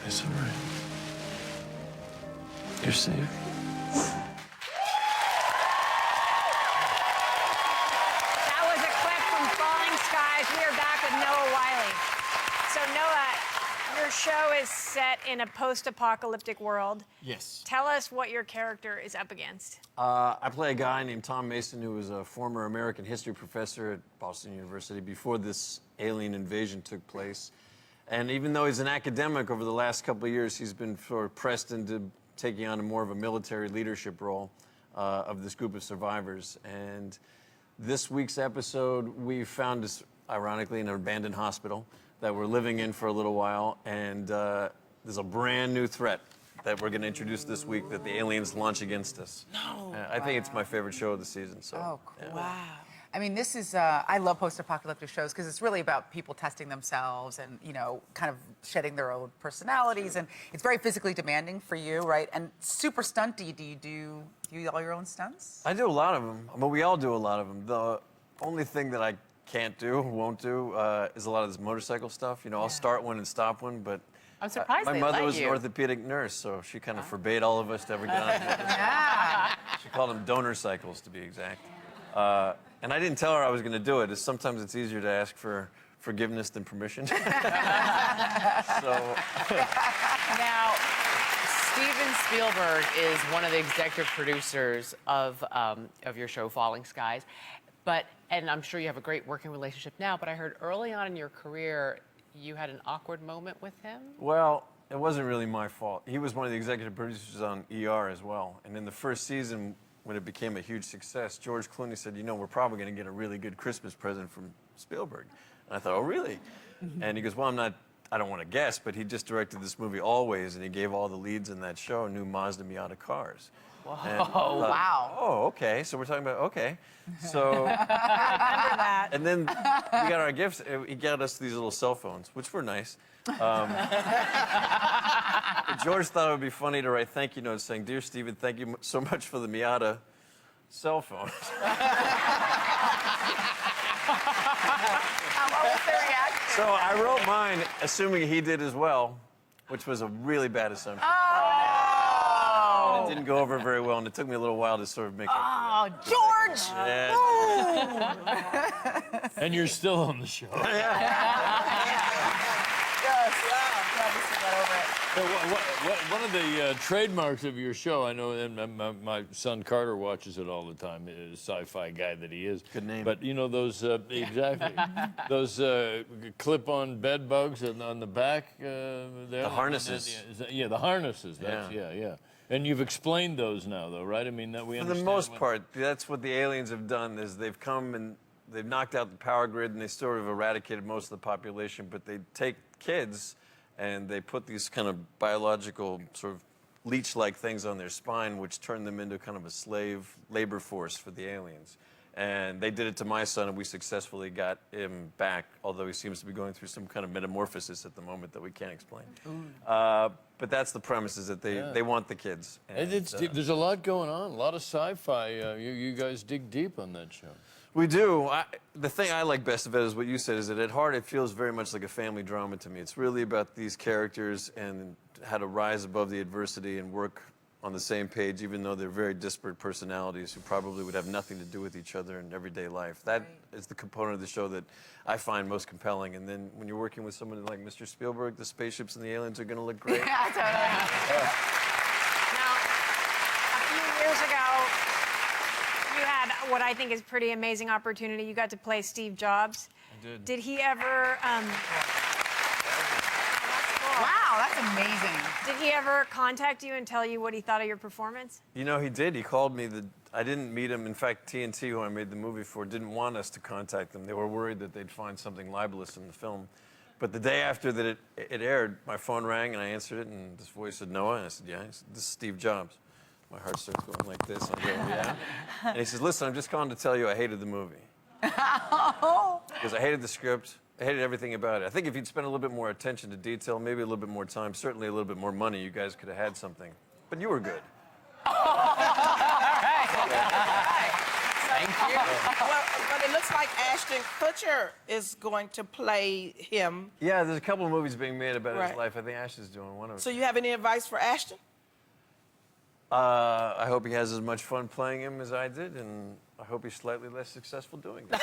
It's all right. You're safe. That was a clip from Falling Skies. We are back with Noah Wyle. So Noah, your show is set in a post-apocalyptic world. Yes. Tell us what your character is up against. I play a guy named Tom Mason who was a former American history professor at Boston University before this alien invasion took place. And even though he's an academic, over the last couple of years, he's been sort of pressed into taking on more of a military leadership role of this group of survivors. And this week's episode, we found us, ironically, in an abandoned hospital that we're living in for a little while. And there's a brand new threat that we're going to introduce this week that the aliens launch against us. No. I think it's my favorite show of the season. So. Oh, cool. Yeah. Wow. I mean, this is, I love post-apocalyptic shows because it's really about people testing themselves and, you know, kind of shedding their own personalities. And it's very physically demanding for you, right? And super stunty. Do you do all your own stunts? I do a lot of them. But we all do a lot of them. The only thing that I can't do, won't do, is a lot of this motorcycle stuff. You know, I'll start one and stop one, but I'm surprised my they mother let was an you. orthopedic nurse, so she kind of forbade all of us to ever get on motorcycles. Yeah. She called them donor cycles, to be exact. And I didn't tell her I was going to do it. Sometimes it's easier to ask for forgiveness than permission. So. Now, Steven Spielberg is one of the executive producers of your show, Falling Skies. And I'm sure you have a great working relationship now, but I heard early on in your career, you had an awkward moment with him? Well, it wasn't really my fault. He was one of the executive producers on ER as well. And in the first season, when it became a huge success, George Clooney said, you know, we're probably going to get a really good Christmas present from Spielberg. And I thought, oh, really? And he goes, well, I don't want to guess, but he just directed this movie Always, and he gave all the leads in that show new Mazda Miata cars. Whoa, And I thought, wow. Oh, okay. So we're talking about, okay. So, Remember that. and then we got our gifts. He got us these little cell phones, which were nice. George thought it would be funny to write thank you notes saying, "Dear Steven, thank you so much for the Miata cell phone." What was the reaction? So I wrote mine, assuming he did as well, which was a really bad assumption. Oh! It didn't go over very well, and it took me a little while to sort of make it. Oh, George! Yeah. And you're still on the show. Yes. Glad to see that over it. One of the trademarks of your show, I know, and my son Carter watches it all the time, sci-fi guy that he is. Good name. But you know those, exactly, those clip-on bed bugs on the back there? The harnesses. Yeah, the harnesses. That's, yeah. And you've explained those now, though, right? I mean, that we For the understand most what- part, that's what the aliens have done, is they've come and they've knocked out the power grid and they sort of eradicated most of the population, but they take kids and they put these kind of biological sort of leech-like things on their spine, which turn them into kind of a slave labor force for the aliens. And they did it to my son, and we successfully got him back, although he seems to be going through some kind of metamorphosis at the moment that we can't explain. But that's the premise, is that they want the kids. And, There's a lot going on, a lot of sci-fi. You guys dig deep on that show. we do. The thing I like best of it is what you said, is that at heart it feels very much like a family drama to me. It's really about these characters and how to rise above the adversity and work on the same page, even though they're very disparate personalities who probably would have nothing to do with each other in everyday life. That is the component of the show that I find most compelling. And then when you're working with someone like Mr. Spielberg, the spaceships and the aliens are going to look great. Yeah, totally. Now, a few years ago, you had what I think is pretty amazing opportunity. You got to play Steve Jobs. I did. Did he ever? Wow, that's amazing. Did he ever contact you and tell you what he thought of your performance? You know, he did. He called me. I didn't meet him. In fact, TNT, who I made the movie for, didn't want us to contact them. They were worried that they'd find something libelous in the film. But the day after that it aired, my phone rang and I answered it, and this voice said, Noah? And I said, yeah. He said, this is Steve Jobs. My heart starts going like this. I go, yeah. And he says, listen, I'm just calling to tell you I hated the movie. Because I hated the script. I hated everything about it. I think if you'd spent a little bit more attention to detail, maybe a little bit more time, certainly a little bit more money, you guys could have had something. But you were good. Thank you. Well, but it looks like as Ashton Kutcher is going to play him. Yeah, there's a couple of movies being made about his Right. life. I think Ashton's doing one of them. So you have any advice for Ashton? I hope he has as much fun playing him as I did, and I hope he's slightly less successful doing it.